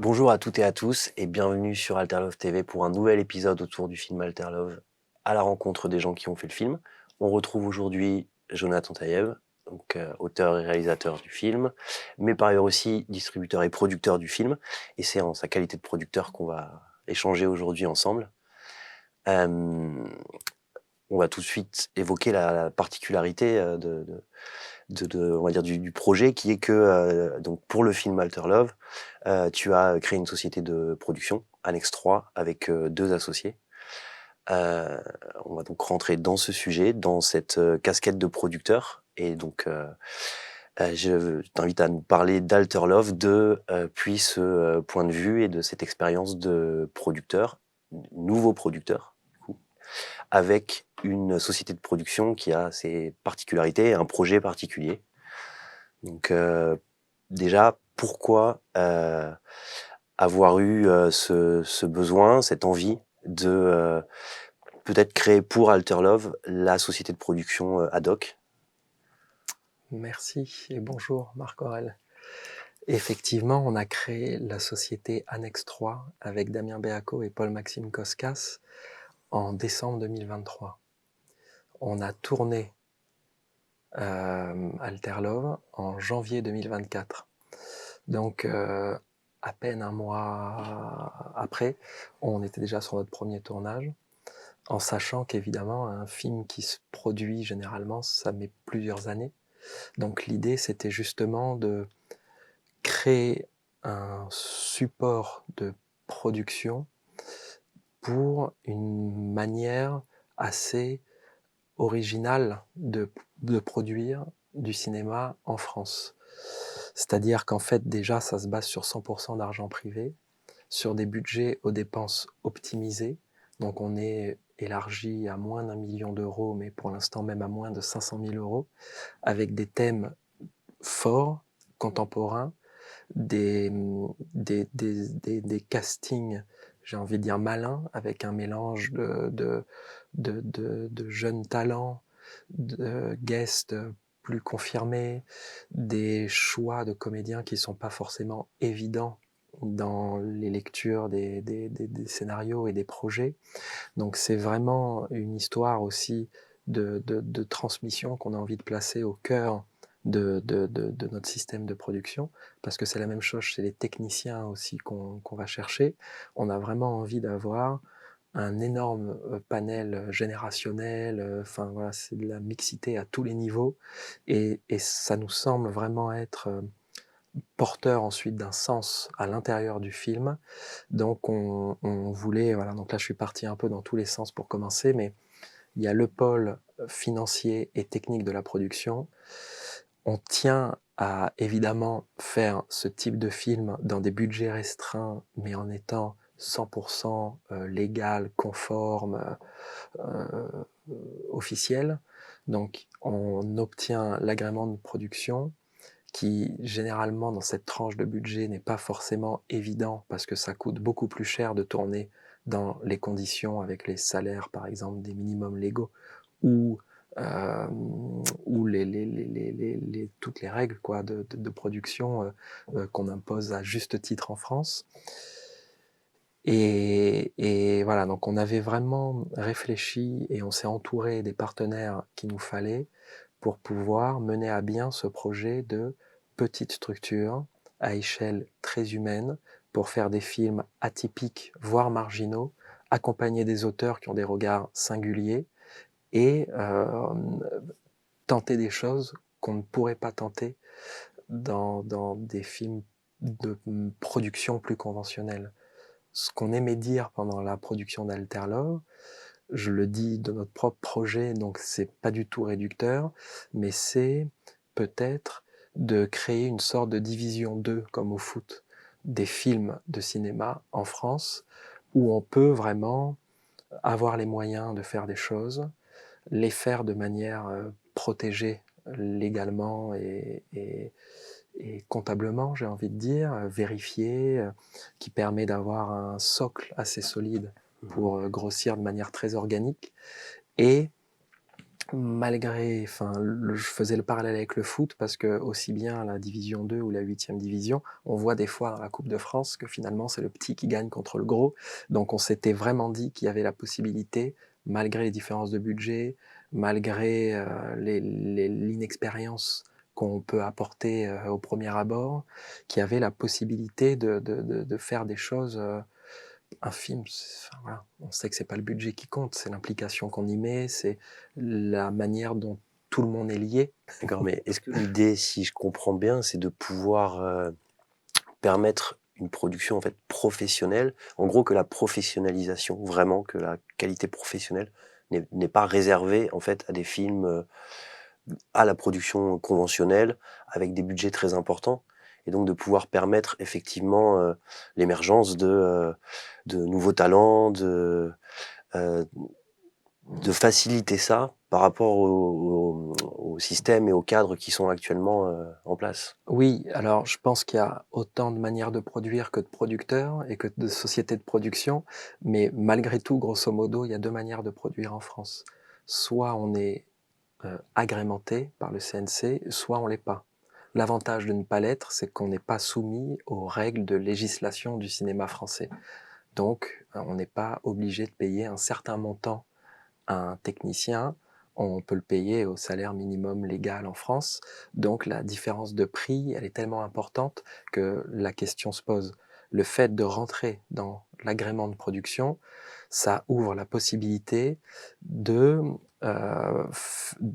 Bonjour à toutes et à tous et bienvenue sur Alterlove TV pour un nouvel épisode autour du film Alterlove, à la rencontre des gens qui ont fait le film. On retrouve aujourd'hui Jonathan Taïeb, donc auteur et réalisateur du film, mais par ailleurs aussi distributeur et producteur du film. Et c'est en sa qualité de producteur qu'on va échanger aujourd'hui ensemble. Euh, on va tout de suite évoquer la particularité on va dire du projet, qui est que donc pour le film Alterlove, tu as créé une société de production, Annex 3, avec deux associés. Euh, on va donc rentrer dans ce sujet, dans cette casquette de producteur. Et donc, je t'invite à nous parler d'Alterlove puis ce point de vue et de cette expérience de producteur, nouveau producteur, du coup, avec une société de production qui a ses particularités, un projet particulier. Donc, déjà, pourquoi avoir eu ce besoin, cette envie de peut-être créer pour Alterlove la société de production ad hoc? Merci et bonjour Marc Aurel. Effectivement, on a créé la société Annex 3 avec Damien Béaco et Paul-Maxime Koskas en décembre 2023. On a tourné Alterlove en janvier 2024. Donc, à peine un mois après, on était déjà sur notre premier tournage, en sachant qu'évidemment, un film qui se produit généralement, ça met plusieurs années. Donc l'idée, c'était justement de créer un support de production pour une manière assez originale de produire du cinéma en France. C'est-à-dire qu'en fait, déjà, ça se base sur 100% d'argent privé, sur des budgets aux dépenses optimisées. Donc on est élargi à moins d'1 million d'euros, mais pour l'instant même à moins de 500 000 euros, avec des thèmes forts, contemporains, des, des castings, j'ai envie de dire malins, avec un mélange de jeunes talents, de guests plus confirmés, des choix de comédiens qui ne sont pas forcément évidents dans les lectures des scénarios et des projets. Donc c'est vraiment une histoire aussi de transmission qu'on a envie de placer au cœur de notre système de production, parce que c'est la même chose chez les techniciens aussi qu'on va chercher. On a vraiment envie d'avoir un énorme panel générationnel, enfin voilà, c'est de la mixité à tous les niveaux, et ça nous semble vraiment être porteur ensuite d'un sens à l'intérieur du film. Donc on voulait, voilà, donc là je suis parti un peu dans tous les sens pour commencer, mais il y a le pôle financier et technique de la production. On tient à évidemment faire ce type de film dans des budgets restreints, mais en étant 100% légal, conforme, euh, officiel. Donc on obtient l'agrément de production qui généralement dans cette tranche de budget n'est pas forcément évident parce que ça coûte beaucoup plus cher de tourner dans les conditions avec les salaires par exemple des minimums légaux ou euh, ou toutes les règles quoi, de production qu'on impose à juste titre en France. Et voilà, donc on avait vraiment réfléchi et on s'est entouré des partenaires qu'il nous fallait pour pouvoir mener à bien ce projet de petite structure à échelle très humaine pour faire des films atypiques, voire marginaux, accompagner des auteurs qui ont des regards singuliers et tenter des choses qu'on ne pourrait pas tenter dans des films de production plus conventionnelle. Ce qu'on aimait dire pendant la production d'Alterlove, je le dis de notre propre projet, donc c'est pas du tout réducteur, mais c'est peut-être de créer une sorte de division 2, comme au foot, des films de cinéma en France, où on peut vraiment avoir les moyens de faire des choses, les faire de manière protégée légalement et comptablement, j'ai envie de dire, vérifiée, qui permet d'avoir un socle assez solide pour grossir de manière très organique, et malgré, enfin, je faisais le parallèle avec le foot parce que aussi bien la division 2 ou la 8e division, on voit des fois dans la Coupe de France que finalement c'est le petit qui gagne contre le gros. Donc on s'était vraiment dit qu'il y avait la possibilité, malgré les différences de budget, malgré l'inexpérience qu'on peut apporter au premier abord, qu'il y avait la possibilité de faire des choses. Un film, enfin, voilà, on sait que c'est pas le budget qui compte, c'est l'implication qu'on y met, c'est la manière dont tout le monde est lié. D'accord, mais est-ce que l'idée, si je comprends bien, c'est de pouvoir, permettre une production, en fait, professionnelle? En gros, que la professionnalisation, vraiment, que la qualité professionnelle n'est pas réservée, en fait, à des films, à la production conventionnelle, avec des budgets très importants et donc de pouvoir permettre effectivement, l'émergence de nouveaux talents, heu, de faciliter ça par rapport au système et aux cadres qui sont actuellement, en place. Oui, alors je pense qu'il y a autant de manières de produire que de producteurs et que de sociétés de production, mais malgré tout, grosso modo, il y a 2 manières de produire en France. Soit on est, agrémenté par le CNC, soit on l'est pas. L'avantage de ne pas l'être, c'est qu'on n'est pas soumis aux règles de législation du cinéma français. Donc, on n'est pas obligé de payer un certain montant à un technicien, on peut le payer au salaire minimum légal en France. Donc la différence de prix, elle est tellement importante que la question se pose. Le fait de rentrer dans l'agrément de production, ça ouvre la possibilité de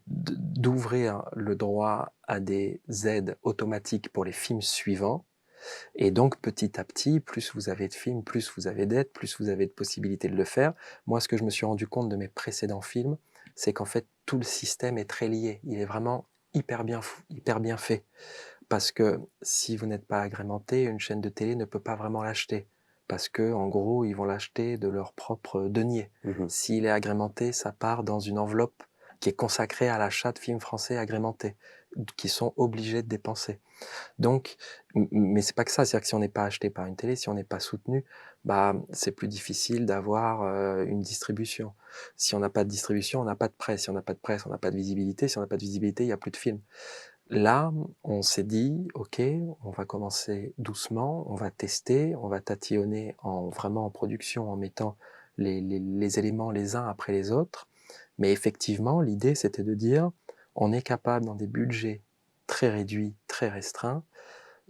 d'ouvrir le droit à des aides automatiques pour les films suivants. Et donc, petit à petit, plus vous avez de films, plus vous avez d'aides, plus vous avez de possibilités de le faire. Moi, ce que je me suis rendu compte de mes précédents films, c'est qu'en fait, tout le système est très lié. Il est vraiment hyper bien fait. Parce que si vous n'êtes pas agrémenté, une chaîne de télé ne peut pas vraiment l'acheter. Parce que, en gros, ils vont l'acheter de leur propre denier. Mmh. S'il est agrémenté, ça part dans une enveloppe qui est consacrée à l'achat de films français agrémentés, qui sont obligés de dépenser. Donc, mais c'est pas que ça, c'est-à-dire que si on n'est pas acheté par une télé, si on n'est pas soutenu, bah, c'est plus difficile d'avoir une distribution. Si on n'a pas de distribution, on n'a pas de presse. Si on n'a pas de presse, on n'a pas de visibilité. Si on n'a pas de visibilité, il n'y a plus de films. Là, on s'est dit, ok, on va commencer doucement, on va tester, on va tatillonner vraiment en production en mettant les éléments les uns après les autres. Mais effectivement, l'idée, c'était de dire, on est capable, dans des budgets très réduits, très restreints,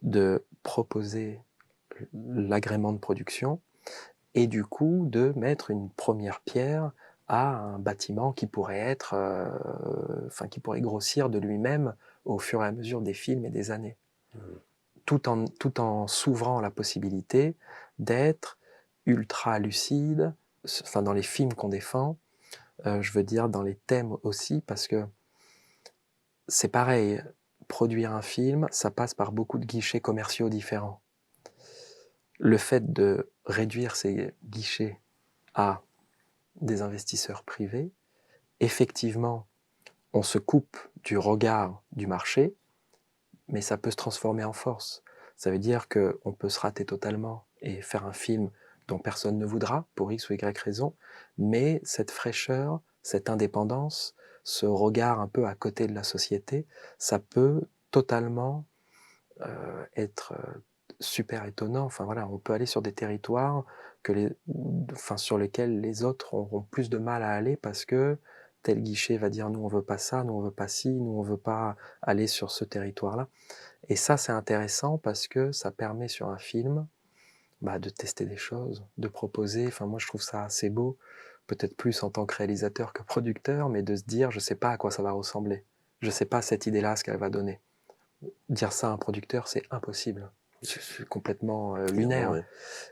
de proposer l'agrément de production et du coup de mettre une première pierre à un bâtiment qui pourrait être, enfin qui pourrait grossir de lui-même au fur et à mesure des films et des années, tout en s'ouvrant la possibilité d'être ultra lucide, enfin dans les films qu'on défend, je veux dire dans les thèmes aussi, parce que c'est pareil, produire un film, ça passe par beaucoup de guichets commerciaux différents. Le fait de réduire ces guichets à des investisseurs privés, effectivement, on se coupe du regard du marché, mais ça peut se transformer en force. Ça veut dire qu'on peut se rater totalement et faire un film dont personne ne voudra, pour X ou Y raison, mais cette fraîcheur, cette indépendance, ce regard un peu à côté de la société, ça peut totalement être super étonnant. Enfin voilà, on peut aller sur des territoires sur lesquels les autres auront plus de mal à aller parce que tel guichet va dire nous on veut pas ça, nous on veut pas ci, nous on veut pas aller sur ce territoire-là. Et ça c'est intéressant parce que ça permet sur un film de tester des choses, de proposer. Enfin moi je trouve ça assez beau, peut-être plus en tant que réalisateur que producteur, mais de se dire je sais pas à quoi ça va ressembler, je sais pas cette idée-là ce qu'elle va donner. Dire ça à un producteur, c'est impossible. C'est complètement Clairement, lunaire. ouais.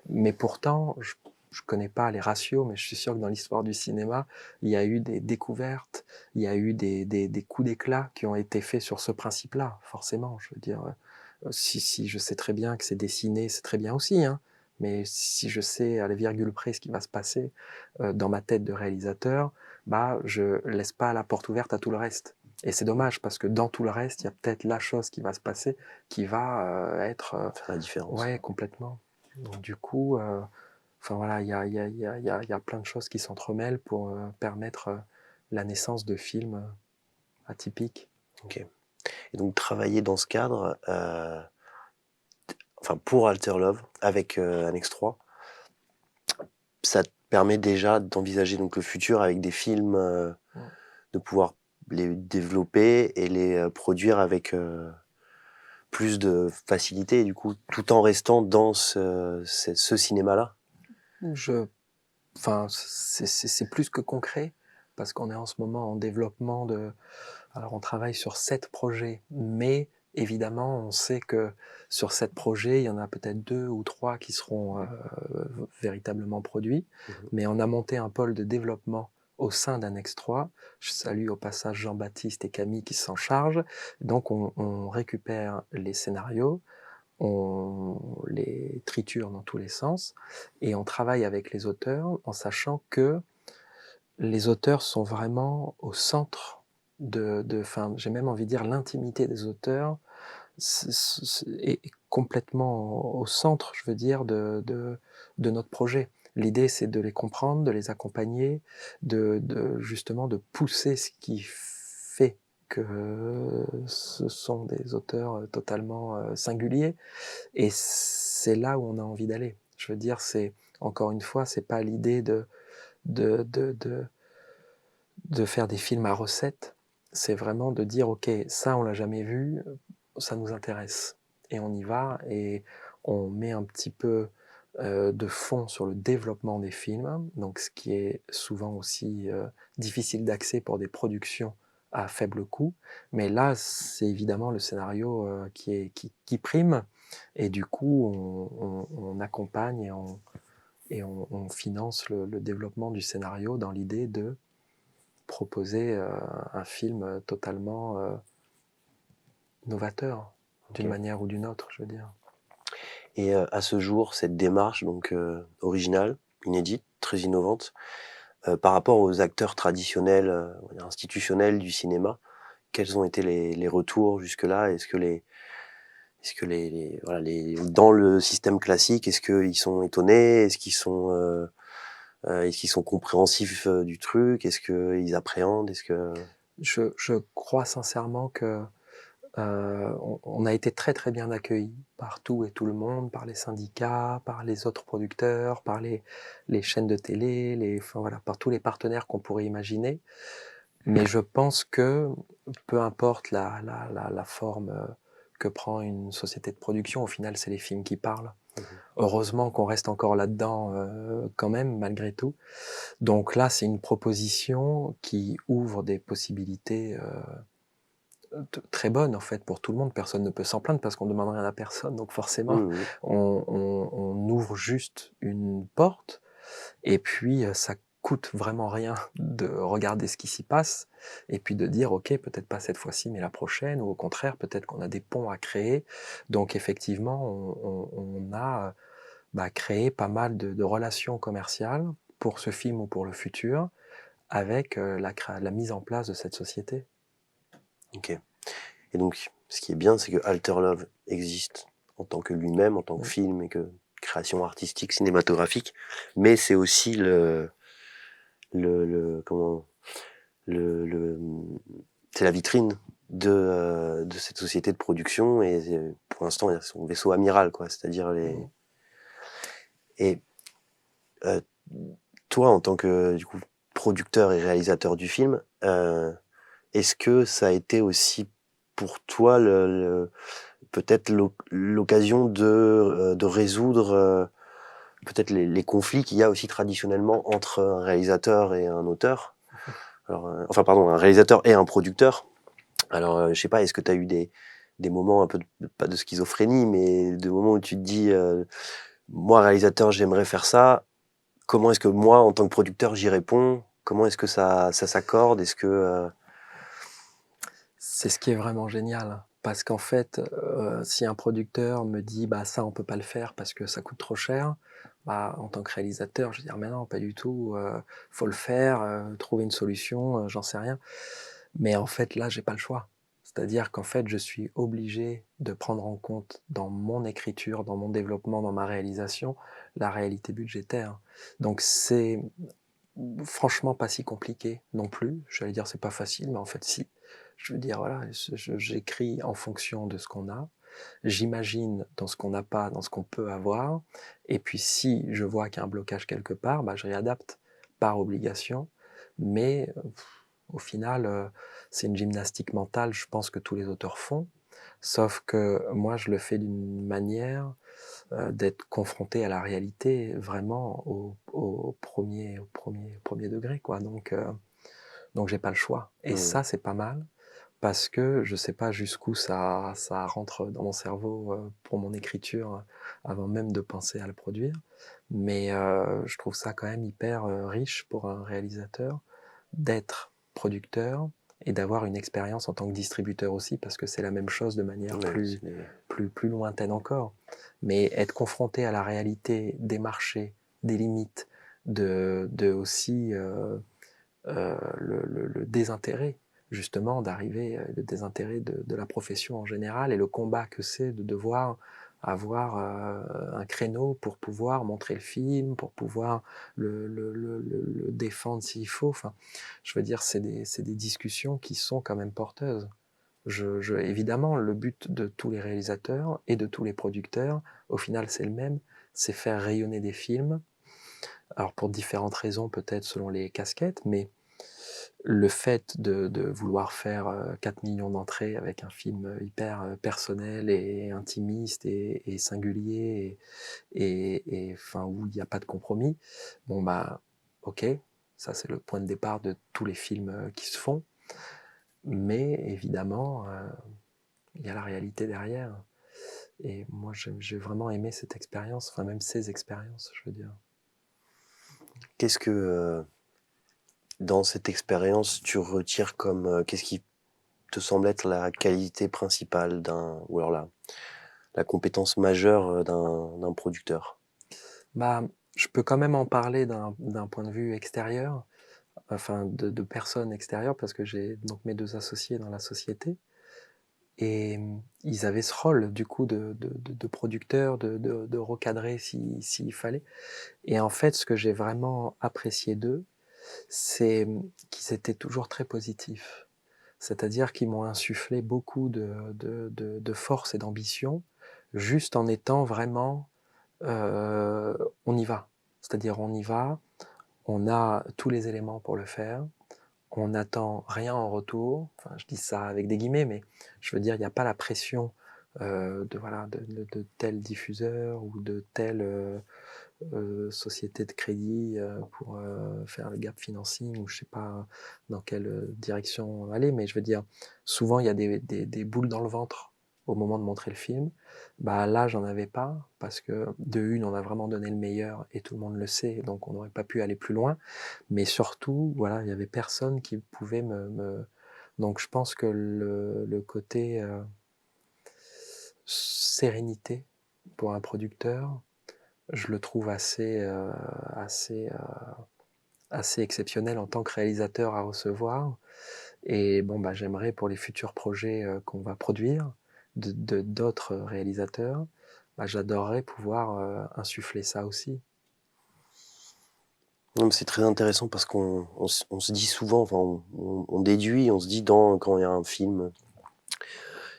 Mais pourtant, je ne connais pas les ratios, mais je suis sûr que dans l'histoire du cinéma, il y a eu des découvertes, il y a eu des coups d'éclat qui ont été faits sur ce principe-là, forcément. Je veux dire, si je sais très bien que c'est dessiné, c'est très bien aussi, hein, mais si je sais à la virgule près ce qui va se passer dans ma tête de réalisateur, je laisse pas la porte ouverte à tout le reste. Et c'est dommage parce que dans tout le reste, il y a peut-être la chose qui va se passer qui va être Faire la différence. ouais complètement. Donc du coup, enfin voilà, il y a plein de choses qui s'entremêlent pour permettre la naissance de films atypiques. OK. Et donc travailler dans ce cadre, enfin pour Alter Love avec, Annex 3, ça te permet déjà d'envisager donc le futur avec des films, Mm. de pouvoir les développer et les, produire avec, plus de facilité du coup, tout en restant dans ce cinéma-là? Je, enfin, c'est plus que concret parce qu'on est en ce moment en développement de. Alors on travaille sur 7 projets, mais évidemment on sait que sur 7 projets, il y en a peut-être 2 ou 3 qui seront véritablement produits, Mmh. mais on a monté un pôle de développement au sein d'Annex 3. Je salue au passage Jean-Baptiste et Camille qui s'en chargent. Donc on récupère les scénarios, on les triture dans tous les sens et on travaille avec les auteurs en sachant que les auteurs sont vraiment au centre enfin, j'ai même envie de dire l'intimité des auteurs est complètement au centre, je veux dire, de notre projet. L'idée, c'est de les comprendre, de les accompagner, justement de pousser ce qui fait que ce sont des auteurs totalement singuliers. Et c'est là où on a envie d'aller. Je veux dire, c'est encore une fois, c'est pas l'idée de, de, de, de faire des films à recettes, c'est vraiment de dire, ok, ça on l'a jamais vu, ça nous intéresse. Et on y va et on met un petit peu de fond sur le développement des films, donc ce qui est souvent aussi difficile d'accès pour des productions à faible coût. Mais là, c'est évidemment le scénario qui prime, et du coup, on accompagne et on finance le développement du scénario dans l'idée de proposer un film totalement novateur, d'une OK. manière ou d'une autre, je veux dire. Et à ce jour, cette démarche donc, originale, inédite, très innovante, par rapport aux acteurs traditionnels, on va dire institutionnels du cinéma, quels ont été les retours jusque-là? Est-ce que les voilà, dans le système classique, est-ce qu'ils sont étonnés? Est-ce qu'ils sont compréhensifs, du truc? Est-ce qu'ils appréhendent? Est-ce que Je crois sincèrement que on a été très très bien accueillis par tout et tout le monde, par les syndicats, par les autres producteurs, par les chaînes de télé, enfin voilà, par tous les partenaires qu'on pourrait imaginer. Mais je pense que peu importe la forme que prend une société de production, au final, c'est les films qui parlent. mmh Heureusement qu'on reste encore là-dedans quand même, malgré tout. Donc là, c'est une proposition qui ouvre des possibilités très bonnes, en fait, pour tout le monde. Personne ne peut s'en plaindre parce qu'on ne demande rien à personne. Donc forcément, Mmh mh. on ouvre juste une porte. Et puis, ça coûte vraiment rien de regarder ce qui s'y passe et puis de dire: «OK, peut-être pas cette fois-ci, mais la prochaine», ou au contraire, peut-être qu'on a des ponts à créer. Donc effectivement, on a, créé pas mal de relations commerciales pour ce film ou pour le futur avec, la mise en place de cette société. OK. Et donc ce qui est bien, c'est que Alter Love existe en tant que lui-même, en tant que Mmh. film et que création artistique, cinématographique, mais c'est aussi le comment? Le c'est la vitrine de cette société de production et pour l'instant, il y a son vaisseau amiral, quoi. C'est-à-dire les Mmh. et heu, toi, en tant que, du coup, producteur et réalisateur du film, est-ce que ça a été aussi pour toi le peut-être l'occasion de résoudre, peut-être les conflits qu'il y a aussi traditionnellement entre un réalisateur et un auteur? Alors, enfin pardon, un réalisateur et un producteur. Alors, je sais pas, est-ce que tu as eu des moments un peu pas de schizophrénie, mais de moments où tu te dis, «Moi réalisateur, j'aimerais faire ça. Comment est-ce que moi, en tant que producteur, j'y réponds? Comment est-ce que ça s'accorde? Est-ce que, C'est ce qui est vraiment génial, parce qu'en fait, si un producteur me dit: «Bah, ça, on peut pas le faire parce que ça coûte trop cher», bah, en tant que réalisateur, je vais dire: «Mais non, pas du tout, faut le faire, trouver une solution, j'en sais rien». Mais en fait, là, j'ai pas le choix. C'est-à-dire qu'en fait, je suis obligé de prendre en compte dans mon écriture, dans mon développement, dans ma réalisation, la réalité budgétaire. Donc franchement pas si compliqué non plus. J'allais dire c'est pas facile, mais en fait si. Je veux dire voilà, j'écris en fonction de ce qu'on a. J'imagine dans ce qu'on n'a pas, dans ce qu'on peut avoir. Et puis si je vois qu'il y a un blocage quelque part, bah, je réadapte par obligation. Mais au final, c'est une gymnastique mentale, je pense que tous les auteurs font. Sauf que moi, je le fais d'une manière d'être confronté à la réalité vraiment au premier degré, quoi. Donc j'ai pas le choix. Et Mmh. ça, c'est pas mal parce que je sais pas jusqu'où ça rentre dans mon cerveau pour mon écriture avant même de penser à le produire. Mais je trouve ça quand même hyper riche pour un réalisateur d'être producteur et d'avoir une expérience en tant que distributeur aussi, parce que c'est la même chose de manière Ouais, c'est des plus lointaine encore. Mais être confronté à la réalité des marchés, des limites, de aussi le désintérêt, justement, d'arriver, le désintérêt de la profession en général et le combat que c'est de devoir avoir un créneau pour pouvoir montrer le film, pour pouvoir le défendre s'il faut. Enfin, je veux dire, c'est des discussions qui sont quand même porteuses. Évidemment, le but de tous les réalisateurs et de tous les producteurs, au final, c'est le même, c'est faire rayonner des films. Alors pour différentes raisons, peut-être selon les casquettes, mais le fait de vouloir faire 4 millions d'entrées avec un film hyper personnel et intimiste et singulier et enfin où il n'y a pas de compromis, bon bah ok, ça c'est le point de départ de tous les films qui se font, mais évidemment il y a la réalité derrière. Et moi j'ai vraiment aimé cette expérience, enfin même ces expériences, je veux dire. qu'est-ce que, dans cette expérience, tu retires comme, qu'est-ce qui te semble être la qualité principale d'un ou alors la compétence majeure, d'un producteur? Bah, je peux quand même en parler d'un point de vue extérieur, enfin de personnes extérieures, parce que j'ai donc mes deux associés dans la société, et ils avaient ce rôle du coup de producteur, de recadrer s'il fallait. Et en fait, ce que j'ai vraiment apprécié d'eux, c'est qu'ils étaient toujours très positifs. C'est-à-dire qu'ils m'ont insufflé beaucoup de force et d'ambition, juste en étant vraiment on y va. C'est-à-dire on y va, on a tous les éléments pour le faire, on n'attend rien en retour. Enfin, je dis ça avec des guillemets, mais je veux dire, il n'y a pas la pression voilà, de tel diffuseur ou de telle société de crédit pour faire le gap financing ou je sais pas dans quelle direction aller, mais je veux dire, souvent il y a des boules dans le ventre au moment de montrer le film. Bah là, j'en avais pas parce que de une, on a vraiment donné le meilleur et tout le monde le sait, donc on n'aurait pas pu aller plus loin. Mais surtout, voilà, il y avait personne qui pouvait Donc je pense que le côté sérénité pour un producteur, je le trouve assez, assez exceptionnel en tant que réalisateur à recevoir. Et bon, bah, j'aimerais pour les futurs projets qu'on va produire d'autres réalisateurs, bah, j'adorerais pouvoir insuffler ça aussi. Non, mais c'est très intéressant parce on se dit souvent, enfin on déduit, on se dit dans quand il y a un film,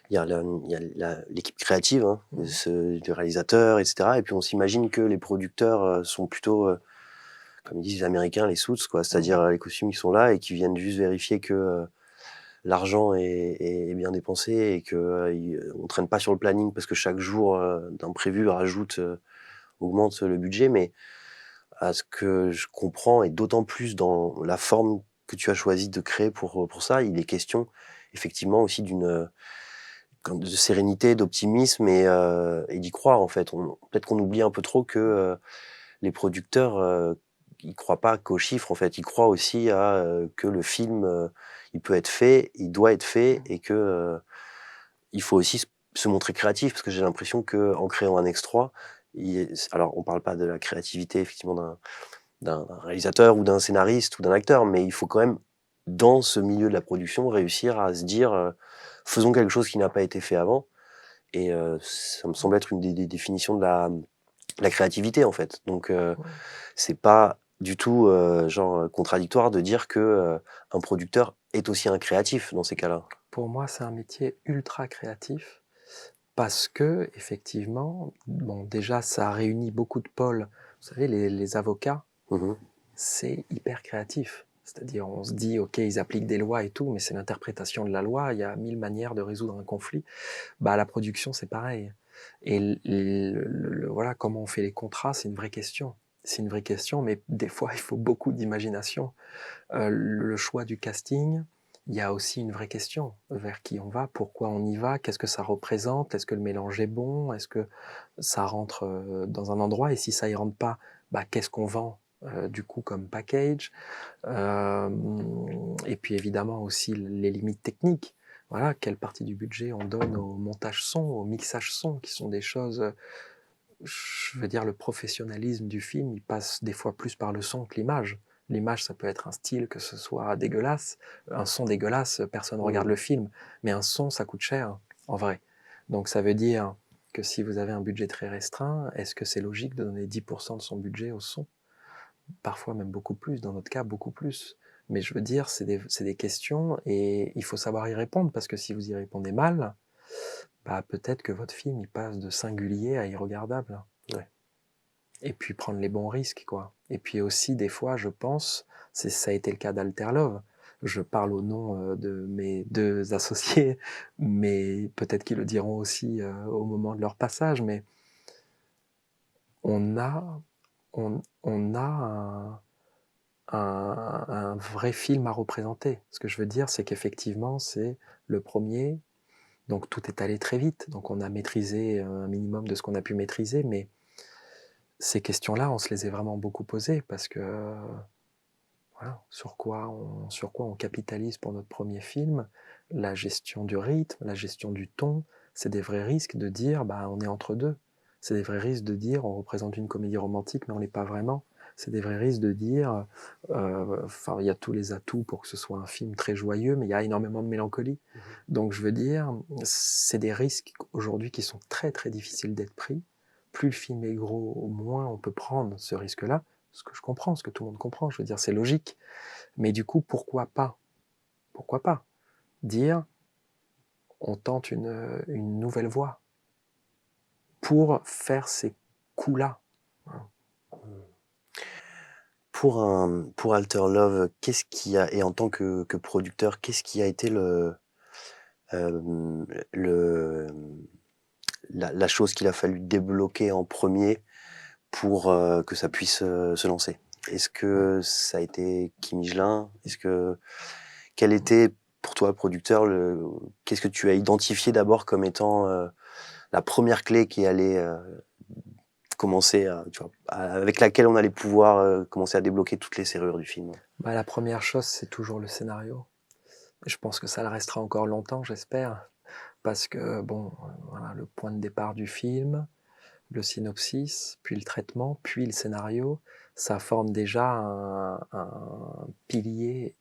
il y a l'équipe créative, hein, Mhm. du réalisateur et cetera et puis on s'imagine que les producteurs, sont plutôt, comme ils disent les Américains, les suits quoi. C'est-à-dire, Mhm. les costumes qui sont là et qui viennent juste vérifier que, l'argent est bien dépensé et que, on traîne pas sur le planning parce que chaque jour, d'imprévu rajoute, augmente le budget. Mais à ce que je comprends et d'autant plus dans la forme que tu as choisi de créer pour ça, il est question effectivement aussi comme de sérénité, d'optimisme et d'y croire en fait. Peut-être qu'on oublie un peu trop que, les producteurs, ils croient pas qu'aux chiffres en fait. Ils croient aussi à, que le film, il peut être fait, il doit être fait et que, il faut aussi se montrer créatif parce que j'ai l'impression qu'en créant un extra, alors on parle pas de la créativité effectivement d'un réalisateur ou d'un scénariste ou d'un acteur, mais il faut quand même, dans ce milieu de la production, réussir à se dire, «Faisons quelque chose qui n'a pas été fait avant» et ça me semble être une des définitions de la créativité, en fait. Donc Ouais. c'est pas du tout, genre, contradictoire de dire que, un producteur est aussi un créatif dans ces cas-là? Pour moi, c'est un métier ultra créatif parce que effectivement, bon, déjà, ça réunit beaucoup de pôles. Vous savez, les avocats, Mmh. c'est hyper créatif. C'est-à-dire, on se dit, OK, ils appliquent des lois et tout, mais c'est l'interprétation de la loi. Il y a 1000 manières de résoudre un conflit. Bah, la production, c'est pareil. Et voilà, comment on fait les contrats, c'est une vraie question. C'est une vraie question, mais des fois, il faut beaucoup d'imagination. Le choix du casting, il y a aussi une vraie question. Vers qui on va, pourquoi on y va, qu'est-ce que ça représente, est-ce que le mélange est bon, est-ce que ça rentre dans un endroit, et si ça y rentre pas, bah, qu'est-ce qu'on vend du coup comme package. Euh, et puis évidemment aussi les limites techniques. Voilà, quelle partie du budget on donne au montage son, au mixage son, qui sont des choses, je veux dire, le professionnalisme du film, il passe des fois plus par le son que l'image. L'image, ça peut être un style, que ce soit dégueulasse. Un son dégueulasse, personne ne regarde Mmh. le film. Mais un son, ça coûte cher, en vrai. Donc ça veut dire que si vous avez un budget très restreint, est-ce que c'est logique de donner 10% de son budget au son? Parfois même beaucoup plus, dans notre cas, beaucoup plus. Mais je veux dire, c'est des questions et il faut savoir y répondre, parce que si vous y répondez mal, bah, peut-être que votre film il passe de singulier à irregardable. Ouais. Et puis prendre les bons risques, quoi. Et puis aussi, des fois, je pense, ça a été le cas d'Alter Love. Je parle au nom de mes deux associés, mais peut-être qu'ils le diront aussi au moment de leur passage, mais on a, on a un vrai film à représenter. Ce que je veux dire, c'est qu'effectivement, c'est le premier, donc tout est allé très vite, donc on a maîtrisé un minimum de ce qu'on a pu maîtriser, mais ces questions-là, on se les est vraiment beaucoup posées, parce que voilà, sur quoi on capitalise pour notre premier film, la gestion du rythme, la gestion du ton, c'est des vrais risques de dire, bah, on est entre deux. C'est des vrais risques de dire, on représente une comédie romantique, mais on l'est pas vraiment. C'est des vrais risques de dire, enfin, il y a tous les atouts pour que ce soit un film très joyeux, mais il y a énormément de mélancolie. Mmh. Donc, je veux dire, c'est des risques aujourd'hui qui sont très très difficiles d'être pris. Plus le film est gros, moins on peut prendre ce risque-là. Ce que je comprends, ce que tout le monde comprend, je veux dire, c'est logique. Mais du coup, pourquoi pas dire, on tente une nouvelle voie pour faire ces coups-là. Pour Alter Love, qu'est-ce qui a et en tant que producteur, qu'est-ce qui a été hem, le, la chose qu'il a fallu débloquer en premier pour, que ça puisse, se lancer? Est-ce que ça a été Kim Michelin? Quel était pour toi, le producteur, qu'est-ce que tu as identifié d'abord comme étant, la première clé qui allait, commencer à tu vois, avec laquelle on allait pouvoir, commencer à débloquer toutes les serrures du film? Bah, la première chose, c'est toujours le scénario. Je pense que ça le restera encore longtemps, j'espère, parce que bon, voilà, le point de départ du film, le synopsis, puis le traitement, puis le scénario, ça forme déjà un pilier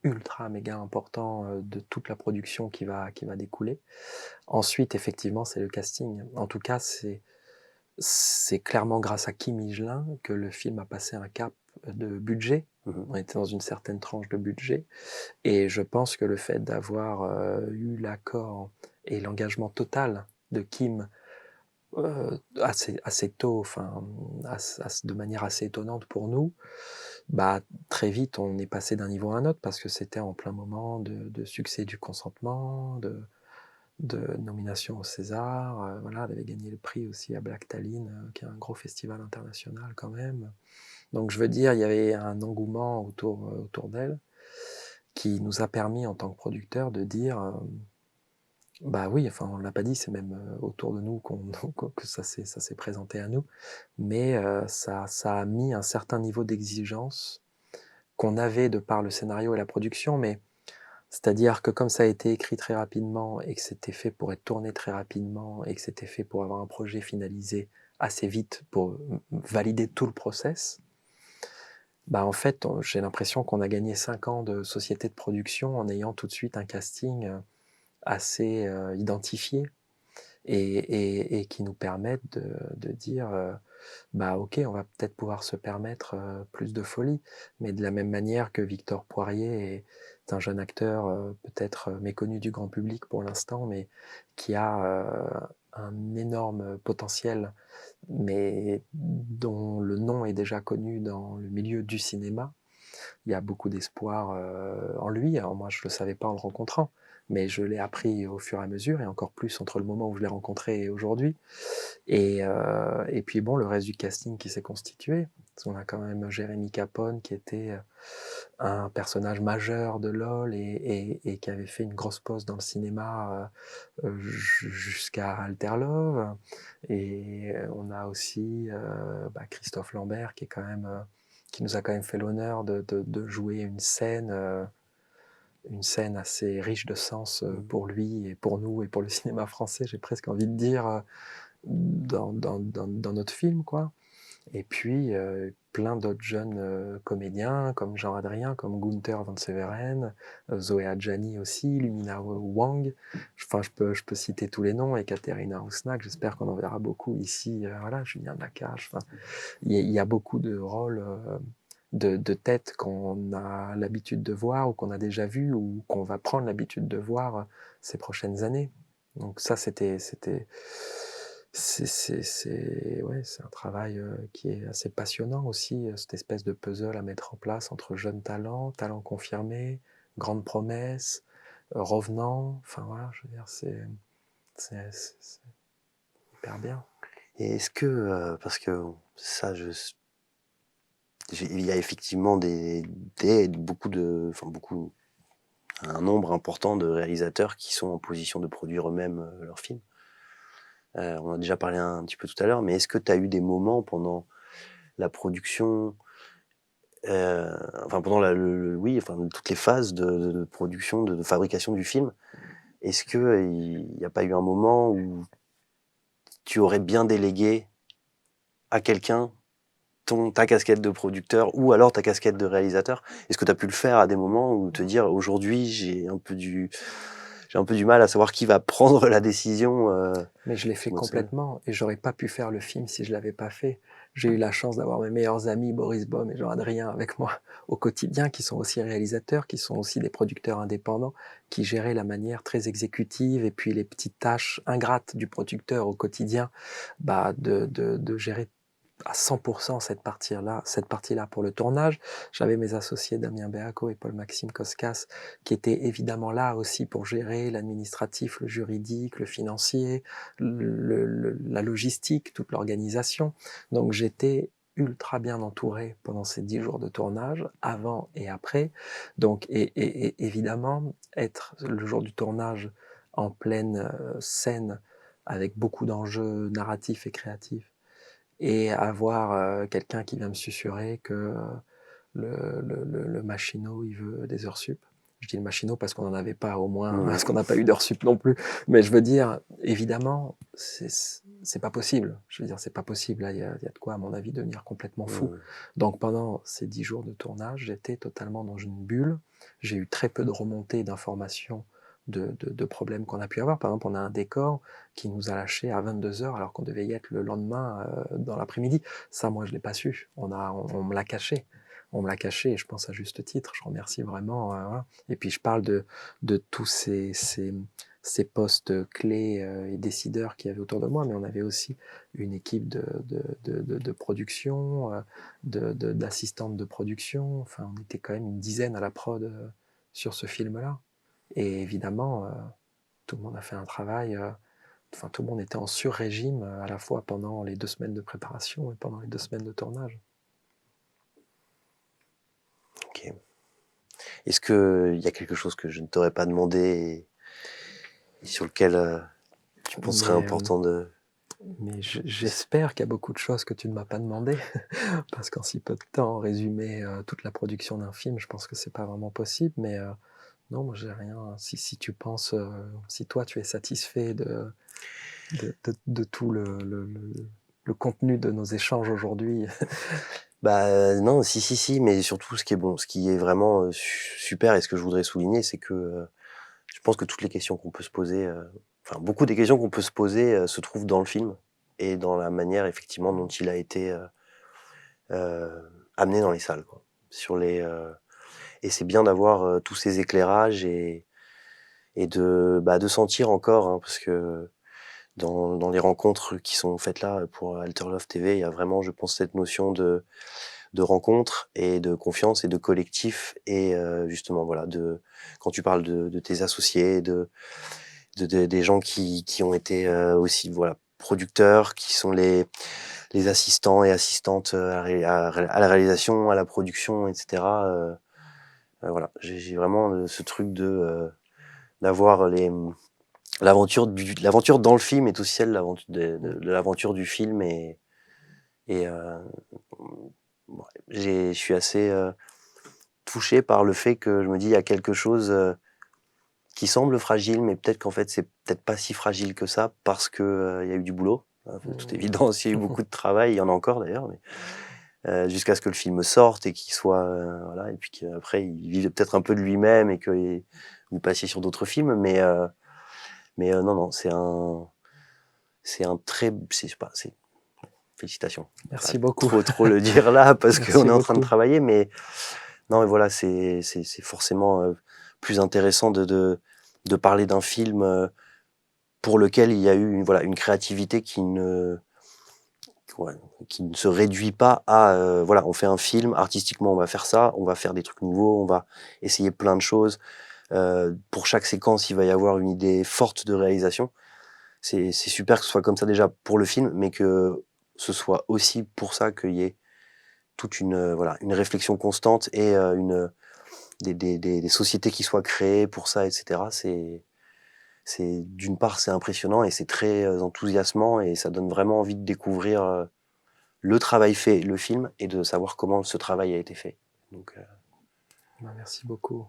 ultra méga important de toute la production qui va découler. Ensuite, effectivement, c'est le casting. En tout cas, c'est clairement grâce à Kim Higelin que le film a passé un cap de budget. Mmh mh. On était dans une certaine tranche de budget. Et je pense que le fait d'avoir eu l'accord et l'engagement total de Kim assez tôt, enfin, de manière assez étonnante pour nous, bah, très vite, on est passé d'un niveau à un autre, parce que c'était en plein moment de succès du consentement, de nomination au César. Voilà, elle avait gagné le prix aussi à Black Tallinn, qui est un gros festival international quand même. Donc je veux dire, il y avait un engouement autour d'elle qui nous a permis en tant que producteurs de dire, bah oui, enfin on l'a pas dit, c'est même autour de nous que ça s'est présenté à nous, mais ça a mis un certain niveau d'exigence qu'on avait de par le scénario et la production, mais c'est-à-dire que comme ça a été écrit très rapidement et que c'était fait pour être tourné très rapidement et que c'était fait pour avoir un projet finalisé assez vite pour valider tout le process, bah en fait, j'ai l'impression qu'on a gagné 5 ans de société de production en ayant tout de suite un casting assez identifié et qui nous permettent de dire bah ok, on va peut-être pouvoir se permettre plus de folie. Mais de la même manière que Victor Poirier est un jeune acteur peut-être méconnu du grand public pour l'instant, mais qui a un énorme potentiel, mais dont le nom est déjà connu dans le milieu du cinéma. Il y a beaucoup d'espoir en lui. Alors moi, je ne le savais pas en le rencontrant, mais je l'ai appris au fur et à mesure, et encore plus entre le moment où je l'ai rencontré et aujourd'hui. Et puis bon, le reste du casting qui s'est constitué. Parce qu'on a quand même Jérémy Capone qui était un personnage majeur de LOL et qui avait fait une grosse pause dans le cinéma jusqu'à Alter Love. Et on a aussi Christophe Lambert qui est quand même qui nous a quand même fait l'honneur de jouer une scène assez riche de sens pour lui et pour nous et pour le cinéma français, j'ai presque envie de dire, dans notre film, quoi. Et puis plein d'autres jeunes comédiens comme Jean Adrien, comme Gunther Van Severen, Zoé Adjani aussi, Lumina Wang. Enfin, je peux citer tous les noms, et Katerina Rousnak. J'espère qu'on en verra beaucoup ici. Voilà, Julien Nakache. Enfin, il y a beaucoup de rôles de têtes qu'on a l'habitude de voir ou qu'on a déjà vu ou qu'on va prendre l'habitude de voir ces prochaines années. Donc ça, c'est un travail qui est assez passionnant aussi, cette espèce de puzzle à mettre en place entre jeunes talents, talents confirmés, grandes promesses, revenants. Enfin voilà, je veux dire, c'est hyper bien. Et est-ce que, parce que ça, il y a effectivement un nombre important de réalisateurs qui sont en position de produire eux-mêmes leurs films. On en a déjà parlé un petit peu tout à l'heure, mais est-ce que tu as eu des moments pendant la production, pendant toutes les phases de production, de fabrication du film, est-ce qu'il n'y a pas eu un moment où tu aurais bien délégué à quelqu'un ta casquette de producteur ou alors ta casquette de réalisateur? Est-ce que tu as pu le faire à des moments où te dire aujourd'hui j'ai un peu du mal à savoir qui va prendre la décision Mais je l'ai fait émotionnelle? complètement, et j'aurais pas pu faire le film si je l'avais pas fait. J'ai eu la chance d'avoir mes meilleurs amis Boris Baum et Jean-Adrien avec moi au quotidien, qui sont aussi réalisateurs, qui sont aussi des producteurs indépendants, qui géraient la manière très exécutive et puis les petites tâches ingrates du producteur au quotidien, de gérer à 100% cette partie-là pour le tournage. J'avais mes associés Damien Beaco et Paul-Maxime Koskas qui étaient évidemment là aussi pour gérer l'administratif, le juridique, le financier, la logistique, toute l'organisation. Donc j'étais ultra bien entouré pendant ces 10 jours de tournage, avant et après. Donc, et évidemment, être le jour du tournage en pleine scène avec beaucoup d'enjeux narratifs et créatifs, et avoir quelqu'un qui vient me susurrer que le machinot, il veut des heures sup. Je dis le machinot parce qu'on n'en avait pas, au moins, parce qu'on n'a pas eu d'heures sup non plus. Mais je veux dire, évidemment, c'est pas possible. Je veux dire, c'est pas possible. Là, il y a de quoi, à mon avis, devenir complètement fou. Donc pendant ces 10 jours de tournage, j'étais totalement dans une bulle. J'ai eu très peu de remontées d'informations de problèmes qu'on a pu avoir. Par exemple, on a un décor qui nous a lâché à 22h alors qu'on devait y être le lendemain dans l'après-midi. Ça, moi, je l'ai pas su. On me l'a caché. On me l'a caché, et je pense à juste titre. Je remercie vraiment. Voilà. Et puis je parle de tous ces postes clés et décideurs qu'il y avait autour de moi, mais on avait aussi une équipe de production, d'assistantes de production. Enfin, on était quand même une dizaine à la prod sur ce film-là. Et évidemment, tout le monde a fait un travail. Enfin, tout le monde était en sur-régime à la fois pendant les 2 semaines de préparation et pendant les 2 semaines de tournage. Ok. Est-ce qu'il y a quelque chose que je ne t'aurais pas demandé et sur lequel tu penserais important de... Mais j'espère qu'il y a beaucoup de choses que tu ne m'as pas demandé, parce qu'en si peu de temps, résumer toute la production d'un film, je pense que c'est pas vraiment possible. Mais non, moi j'ai rien. Si tu penses, si toi tu es satisfait de tout le contenu de nos échanges aujourd'hui. Non, si, mais surtout ce qui est vraiment super et ce que je voudrais souligner, c'est que je pense que toutes les questions qu'on peut se poser, beaucoup des questions qu'on peut se poser se trouvent dans le film. et dans la manière effectivement dont il a été amené dans les salles, quoi. Et c'est bien d'avoir tous ces éclairages et de sentir encore, hein, parce que dans les rencontres qui sont faites là pour Alter Love TV, il y a vraiment, je pense, cette notion de rencontre et de confiance et de collectif et justement voilà quand tu parles de tes associés, des gens qui ont été aussi voilà producteurs, qui sont les assistants et assistantes à la réalisation, à la production, etc. Voilà, j'ai vraiment ce truc d'avoir l'aventure dans le film est aussi celle de l'aventure du film et ouais, je suis assez touché par le fait que je me dis il y a quelque chose qui semble fragile, mais peut-être qu'en fait c'est peut-être pas si fragile que ça parce que il y a eu du boulot. De toute évidence, il y a eu beaucoup de travail, il y en a encore d'ailleurs, mais jusqu'à ce que le film sorte et qu'il soit voilà, et puis qu'après il vive peut-être un peu de lui-même et que vous passiez sur d'autres films, mais non, c'est un très, je sais pas, félicitations. Merci Pas beaucoup. trop le dire là parce qu'on Merci est en train de beaucoup. travailler, mais non, mais voilà, c'est forcément plus intéressant de parler d'un film pour lequel il y a eu voilà, une créativité ouais, qui ne se réduit pas à voilà, on fait un film, artistiquement on va faire ça, on va faire des trucs nouveaux, on va essayer plein de choses. Pour chaque séquence, il va y avoir une idée forte de réalisation. C'est super que ce soit comme ça déjà pour le film, mais que ce soit aussi pour ça qu'il y ait toute voilà, une réflexion constante et des sociétés qui soient créées pour ça, et cetera. D'une part, c'est impressionnant et c'est très enthousiasmant et ça donne vraiment envie de découvrir le travail fait, le film, et de savoir comment ce travail a été fait. Donc, Merci beaucoup.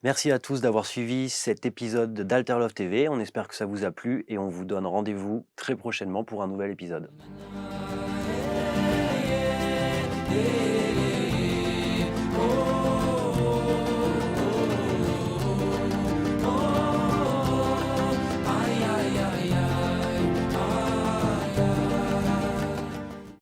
merci à tous d'avoir suivi cet épisode d'Alter Love TV. On espère que ça vous a plu et on vous donne rendez-vous très prochainement pour un nouvel épisode. Yeah.